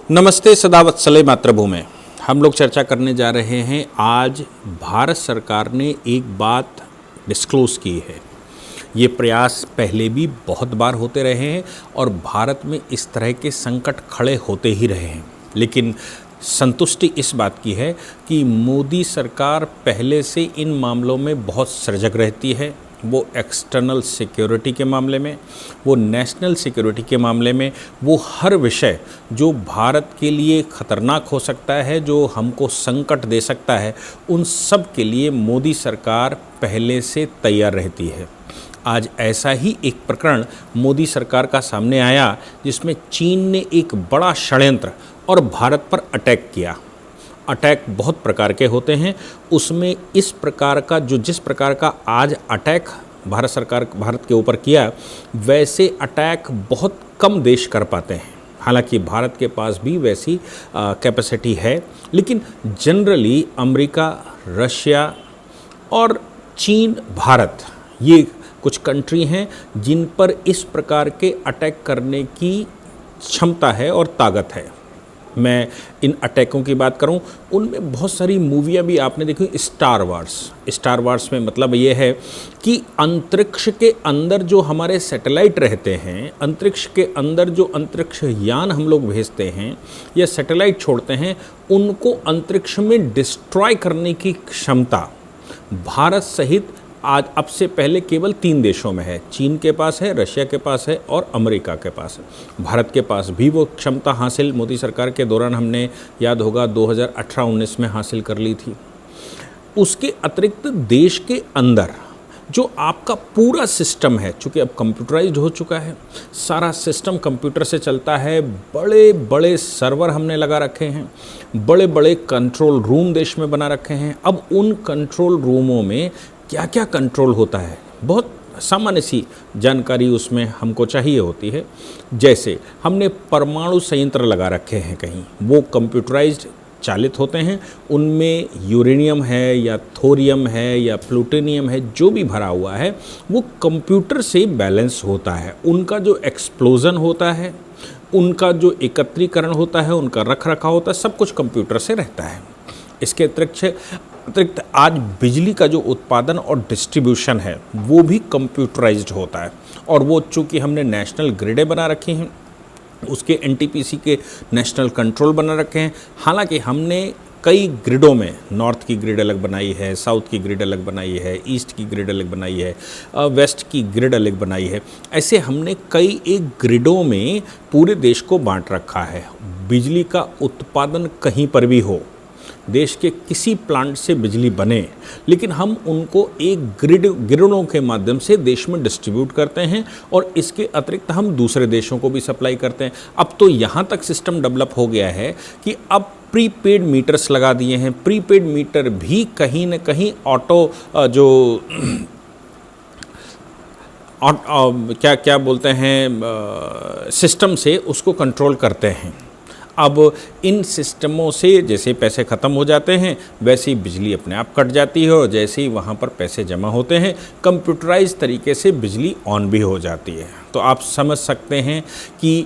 नमस्ते सदावत्सले मातृभूमि। हम लोग चर्चा करने जा रहे हैं। आज भारत सरकार ने एक बात डिस्क्लोज़ की है। ये प्रयास पहले भी बहुत बार होते रहे हैं और भारत में इस तरह के संकट खड़े होते ही रहे हैं, लेकिन संतुष्टि इस बात की है कि मोदी सरकार पहले से इन मामलों में बहुत सजग रहती है। वो एक्सटर्नल सिक्योरिटी के मामले में, वो नेशनल सिक्योरिटी के मामले में, वो हर विषय जो भारत के लिए ख़तरनाक हो सकता है, जो हमको संकट दे सकता है, उन सब के लिए मोदी सरकार पहले से तैयार रहती है। आज ऐसा ही एक प्रकरण मोदी सरकार का सामने आया जिसमें चीन ने एक बड़ा षड्यंत्र और भारत पर अटैक किया। अटैक बहुत प्रकार के होते हैं, उसमें इस प्रकार का जिस प्रकार का आज अटैक भारत के ऊपर किया, वैसे अटैक बहुत कम देश कर पाते हैं। हालांकि भारत के पास भी वैसी कैपेसिटी है, लेकिन जनरली अमेरिका, रशिया और चीन, भारत, ये कुछ कंट्री हैं जिन पर इस प्रकार के अटैक करने की क्षमता है और ताकत है। मैं इन अटैकों की बात करूं, उनमें बहुत सारी मूवियां भी आपने देखी। स्टार वार्स में मतलब ये है कि अंतरिक्ष के अंदर जो हमारे सैटेलाइट रहते हैं, अंतरिक्ष के अंदर जो अंतरिक्ष यान हम लोग भेजते हैं या सैटेलाइट छोड़ते हैं, उनको अंतरिक्ष में डिस्ट्रॉय करने की क्षमता भारत सहित आज अब से पहले केवल 3 देशों में है। चीन के पास है, रशिया के पास है और अमेरिका के पास है। भारत के पास भी वो क्षमता हासिल मोदी सरकार के दौरान, हमने याद होगा 2018-19 में हासिल कर ली थी। उसके अतिरिक्त देश के अंदर जो आपका पूरा सिस्टम है, चूँकि अब कंप्यूटराइज्ड हो चुका है, सारा सिस्टम कंप्यूटर से चलता है। बड़े बड़े सर्वर हमने लगा रखे हैं, बड़े बड़े कंट्रोल रूम देश में बना रखे हैं। अब उन कंट्रोल रूमों में क्या क्या कंट्रोल होता है, बहुत सामान्य सी जानकारी उसमें हमको चाहिए होती है। जैसे हमने परमाणु संयंत्र लगा रखे हैं कहीं, वो कंप्यूटराइज्ड चालित होते हैं। उनमें यूरेनियम है या थोरियम है या प्लूटोनियम है, जो भी भरा हुआ है वो कंप्यूटर से बैलेंस होता है। उनका जो एक्सप्लोजन होता है, उनका जो एकत्रीकरण होता है, उनका रख रखाव होता है, सब कुछ कंप्यूटर से रहता है। इसके अतिरिक्त आज बिजली का जो उत्पादन और डिस्ट्रीब्यूशन है वो भी कंप्यूटराइज्ड होता है। और वो चूँकि हमने नेशनल ग्रिडें बना रखी हैं, उसके एनटीपीसी के नेशनल कंट्रोल बना रखे हैं। हालांकि हमने कई ग्रिडों में, नॉर्थ की ग्रिड अलग बनाई है, साउथ की ग्रिड अलग बनाई है, ईस्ट की ग्रिड अलग बनाई है, वेस्ट की ग्रिड अलग बनाई है। ऐसे हमने कई एक ग्रिडों में पूरे देश को बांट रखा है। बिजली का उत्पादन कहीं पर भी हो, देश के किसी प्लांट से बिजली बने, लेकिन हम उनको एक ग्रिडों के माध्यम से देश में डिस्ट्रीब्यूट करते हैं और इसके अतिरिक्त हम दूसरे देशों को भी सप्लाई करते हैं। अब तो यहाँ तक सिस्टम डेवलप हो गया है कि अब प्रीपेड मीटर्स लगा दिए हैं। प्रीपेड मीटर भी कहीं न कहीं क्या बोलते हैं, सिस्टम से उसको कंट्रोल करते हैं। अब इन सिस्टमों से जैसे पैसे ख़त्म हो जाते हैं, वैसे ही बिजली अपने आप कट जाती है और जैसे ही वहाँ पर पैसे जमा होते हैं, कंप्यूटराइज तरीके से बिजली ऑन भी हो जाती है। तो आप समझ सकते हैं कि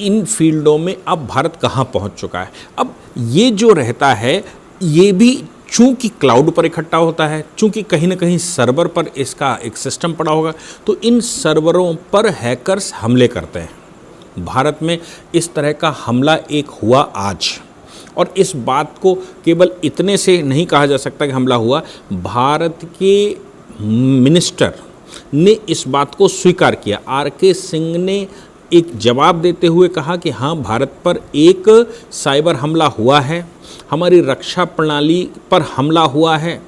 इन फील्डों में अब भारत कहाँ पहुँच चुका है। अब ये जो रहता है, ये भी चूँकि क्लाउड पर इकट्ठा होता है, चूँकि कहीं ना कहीं सर्वर पर इसका एक सिस्टम पड़ा होगा, तो इन सर्वरों पर हैकर्स हमले करते हैं। भारत में इस तरह का हमला एक हुआ आज, और इस बात को केवल इतने से नहीं कहा जा सकता कि हमला हुआ। भारत के मिनिस्टर ने इस बात को स्वीकार किया। आर.के. सिंह ने एक जवाब देते हुए कहा कि हाँ, भारत पर एक साइबर हमला हुआ है, हमारी रक्षा प्रणाली पर हमला हुआ है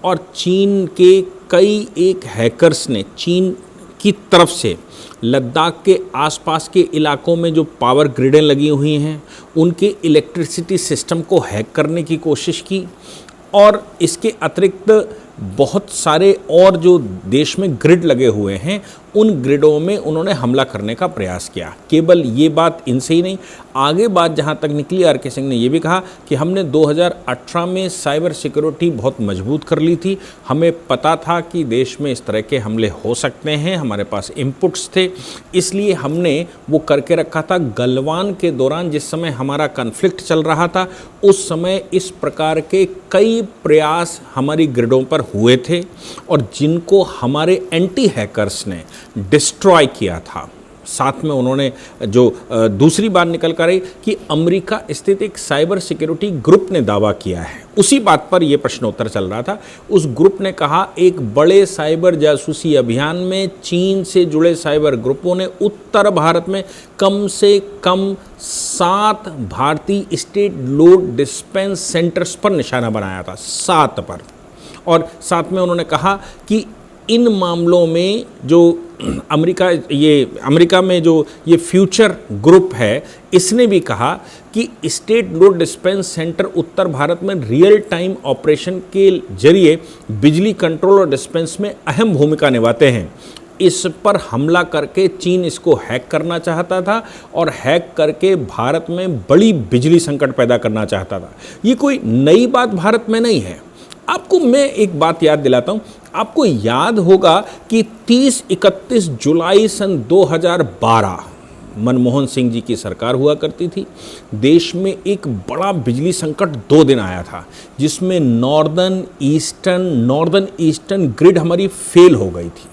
और चीन के कई एक हैकर्स ने चीन की तरफ से लद्दाख के आसपास के इलाकों में जो पावर ग्रिडें लगी हुई हैं, उनके इलेक्ट्रिसिटी सिस्टम को हैक करने की कोशिश की। और इसके अतिरिक्त बहुत सारे और जो देश में ग्रिड लगे हुए हैं, उन ग्रिडों में उन्होंने हमला करने का प्रयास किया। केवल ये बात इनसे ही नहीं, आगे बात जहाँ तक निकली, आर के सिंह ने ये भी कहा कि हमने 2018 में साइबर सिक्योरिटी बहुत मजबूत कर ली थी, हमें पता था कि देश में इस तरह के हमले हो सकते हैं, हमारे पास इनपुट्स थे, इसलिए हमने वो करके रखा था। गलवान के दौरान जिस समय हमारा कॉन्फ्लिक्ट चल रहा था, उस समय इस प्रकार के कई प्रयास हमारी ग्रिडों पर हुए थे और जिनको हमारे एंटी हैकर्स ने डिस्ट्रॉय किया था। साथ में उन्होंने जो दूसरी बात निकल कर आई कि अमेरिका स्थित एक साइबर सिक्योरिटी ग्रुप ने दावा किया है, उसी बात पर यह प्रश्नोत्तर चल रहा था। उस ग्रुप ने कहा एक बड़े साइबर जासूसी अभियान में चीन से जुड़े साइबर ग्रुपों ने उत्तर भारत में कम से कम 7 भारतीय स्टेट लोड डिस्पेंस सेंटर्स पर निशाना बनाया था, 7 पर। और साथ में उन्होंने कहा कि इन मामलों में जो अमेरिका में जो ये फ्यूचर ग्रुप है, इसने भी कहा कि स्टेट लोड डिस्पेंस सेंटर उत्तर भारत में रियल टाइम ऑपरेशन के जरिए बिजली कंट्रोल और डिस्पेंस में अहम भूमिका निभाते हैं। इस पर हमला करके चीन इसको हैक करना चाहता था और हैक करके भारत में बड़ी बिजली संकट पैदा करना चाहता था। ये कोई नई बात भारत में नहीं है। आपको मैं एक बात याद दिलाता हूँ, आपको याद होगा कि 30-31 जुलाई सन 2012 मनमोहन सिंह जी की सरकार हुआ करती थी। देश में एक बड़ा बिजली संकट 2 दिन आया था, जिसमें नॉर्दर्न ईस्टर्न ग्रिड हमारी फेल हो गई थी,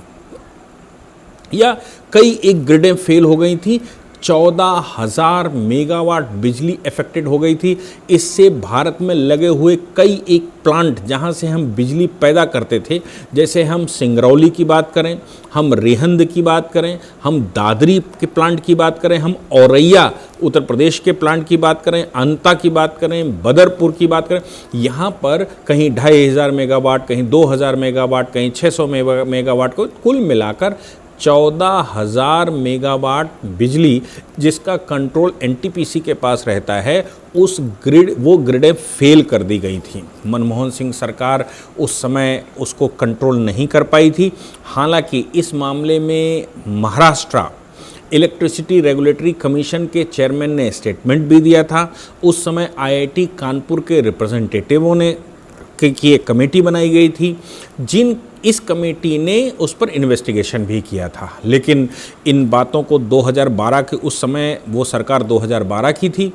या कई एक ग्रिडें फेल हो गई थी। 14,000 मेगावाट बिजली अफेक्टेड हो गई थी। इससे भारत में लगे हुए कई एक प्लांट जहां से हम बिजली पैदा करते थे, जैसे हम सिंगरौली की बात करें, हम रेहंद की बात करें, हम दादरी के प्लांट की बात करें, हम औरैया उत्तर प्रदेश के प्लांट की बात करें, अंता की बात करें, बदरपुर की बात करें, यहाँ पर कहीं 2,500 मेगावाट, कहीं 2,000 मेगावाट, कहीं 600 मेगावाट को कुल मिलाकर 14,000 मेगावाट बिजली जिसका कंट्रोल एनटीपीसी के पास रहता है, वो ग्रिडें फेल कर दी गई थी। मनमोहन सिंह सरकार उस समय उसको कंट्रोल नहीं कर पाई थी। हालांकि इस मामले में महाराष्ट्र इलेक्ट्रिसिटी रेगुलेटरी कमीशन के चेयरमैन ने स्टेटमेंट भी दिया था। उस समय आईआईटी कानपुर के रिप्रेजेंटेटिवों ने की एक कमेटी बनाई गई थी, इस कमेटी ने उस पर इन्वेस्टिगेशन भी किया था। लेकिन इन बातों को 2012 के उस समय वो सरकार 2012 की थी।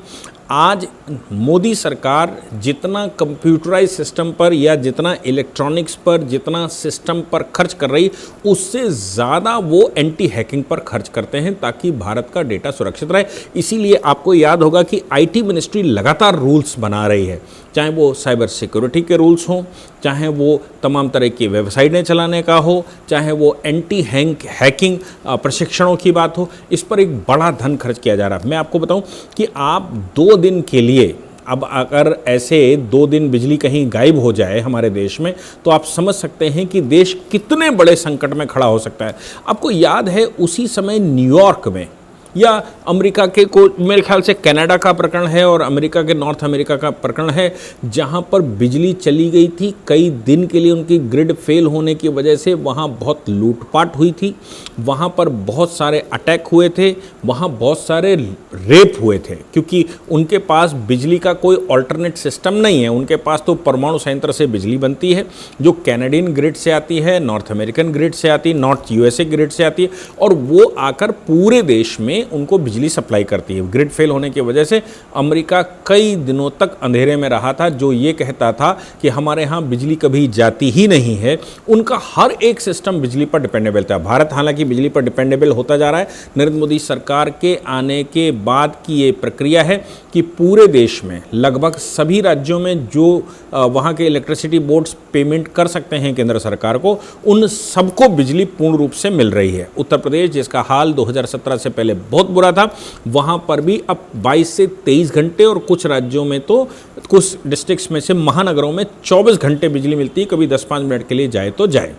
आज मोदी सरकार जितना कंप्यूटराइज सिस्टम पर या जितना इलेक्ट्रॉनिक्स पर, जितना सिस्टम पर खर्च कर रही, उससे ज़्यादा वो एंटी हैकिंग पर खर्च करते हैं ताकि भारत का डेटा सुरक्षित रहे। इसीलिए आपको याद होगा कि आईटी मिनिस्ट्री लगातार रूल्स बना रही है, चाहे वो साइबर सिक्योरिटी के रूल्स हों, चाहे वो तमाम तरह की वेबसाइटें चलाने का हो, चाहे वो एंटी हैकिंग प्रशिक्षणों की बात हो। इस पर एक बड़ा धन खर्च किया जा रहा है। मैं आपको बताऊं कि आप 2 दिन के लिए, अब अगर ऐसे 2 दिन बिजली कहीं गायब हो जाए हमारे देश में, तो आप समझ सकते हैं कि देश कितने बड़े संकट में खड़ा हो सकता है। आपको याद है उसी समय न्यूयॉर्क में, या अमेरिका के मेरे ख्याल से कनाडा का प्रकरण है और अमेरिका के नॉर्थ अमेरिका का प्रकरण है, जहां पर बिजली चली गई थी कई दिन के लिए। उनकी ग्रिड फेल होने की वजह से वहां बहुत लूटपाट हुई थी, वहां पर बहुत सारे अटैक हुए थे, वहां बहुत सारे रेप हुए थे, क्योंकि उनके पास बिजली का कोई ऑल्टरनेट सिस्टम नहीं है। उनके पास तो परमाणु संयंत्र से बिजली बनती है, जो कैनेडियन ग्रिड से आती है, नॉर्थ अमेरिकन ग्रिड से आती है, नॉर्थ यूएसए ग्रिड से आती है, और वो आकर पूरे देश में उनको बिजली सप्लाई करती है। ग्रिड फेल होने की वजह से अमेरिका कई दिनों तक अंधेरे में रहा था, जो ये कहता था कि हमारे यहाँ बिजली कभी जाती ही नहीं है। उनका हर एक सिस्टम बिजली पर डिपेंडेबल था। भारत हालांकि बिजली पर डिपेंडेबल होता जा रहा है। नरेंद्र मोदी सरकार के आने के बाद की ये प्रक्रिया है कि पूरे देश में लगभग सभी राज्यों में जो वहाँ के इलेक्ट्रिसिटी बोर्ड्स पेमेंट कर सकते हैं केंद्र सरकार को, उन सबको बिजली पूर्ण रूप से मिल रही है। उत्तर प्रदेश, जिसका हाल 2017 से पहले बहुत बुरा था, वहां पर भी अब 22 से 23 घंटे, और कुछ राज्यों में तो कुछ डिस्ट्रिक्ट्स में से महानगरों में 24 घंटे बिजली मिलती है। कभी 10-5 मिनट के लिए जाए तो जाए।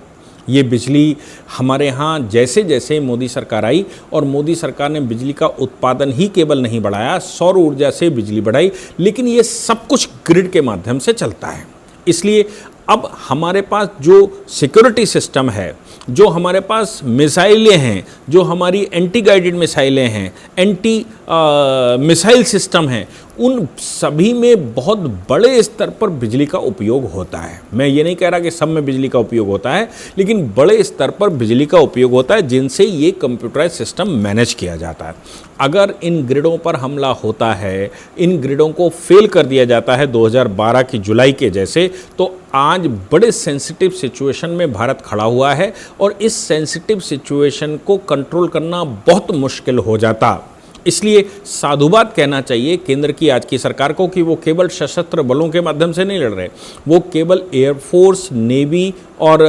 ये बिजली हमारे यहाँ जैसे जैसे मोदी सरकार आई, और मोदी सरकार ने बिजली का उत्पादन ही केवल नहीं बढ़ाया, सौर ऊर्जा से बिजली बढ़ाई, लेकिन ये सब कुछ ग्रिड के माध्यम से चलता है। इसलिए अब हमारे पास जो सिक्योरिटी सिस्टम है, जो हमारे पास मिसाइलें हैं, जो हमारी एंटी गाइडेड मिसाइलें हैं, एंटी मिसाइल सिस्टम हैं, उन सभी में बहुत बड़े स्तर पर बिजली का उपयोग होता है। मैं ये नहीं कह रहा कि सब में बिजली का उपयोग होता है, लेकिन बड़े स्तर पर बिजली का उपयोग होता है जिनसे ये कंप्यूटराइज सिस्टम मैनेज किया जाता है। अगर इन ग्रिडों पर हमला होता है, इन ग्रिडों को फेल कर दिया जाता है 2012 की जुलाई के जैसे, तो आज बड़े सेंसिटिव सिचुएशन में भारत खड़ा हुआ है और इस सेंसिटिव सिचुएशन को कंट्रोल करना बहुत मुश्किल हो जाता। इसलिए साधुवाद कहना चाहिए केंद्र की आज की सरकार को कि वो केवल सशस्त्र बलों के माध्यम से नहीं लड़ रहे, वो केवल एयरफोर्स, नेवी और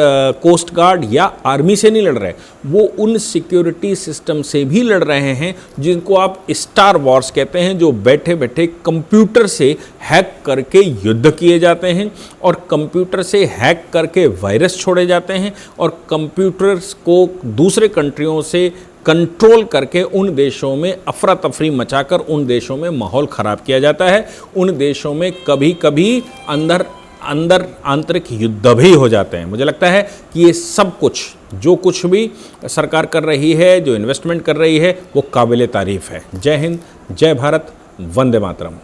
कोस्ट गार्ड या आर्मी से नहीं लड़ रहे, वो उन सिक्योरिटी सिस्टम से भी लड़ रहे हैं जिनको आप स्टार वॉर्स कहते हैं, जो बैठे बैठे कंप्यूटर से हैक करके युद्ध किए जाते हैं और कंप्यूटर से हैक करके वायरस छोड़े जाते हैं और कंप्यूटर्स को दूसरे कंट्रियों से कंट्रोल करके उन देशों में अफरा तफरी मचाकर उन देशों में माहौल ख़राब किया जाता है। उन देशों में कभी कभी अंदर आंतरिक युद्ध भी हो जाते हैं। मुझे लगता है कि ये सब कुछ, जो कुछ भी सरकार कर रही है, जो इन्वेस्टमेंट कर रही है, वो काबिल तारीफ़ है। जय हिंद, जय भारत, वंदे मातरम।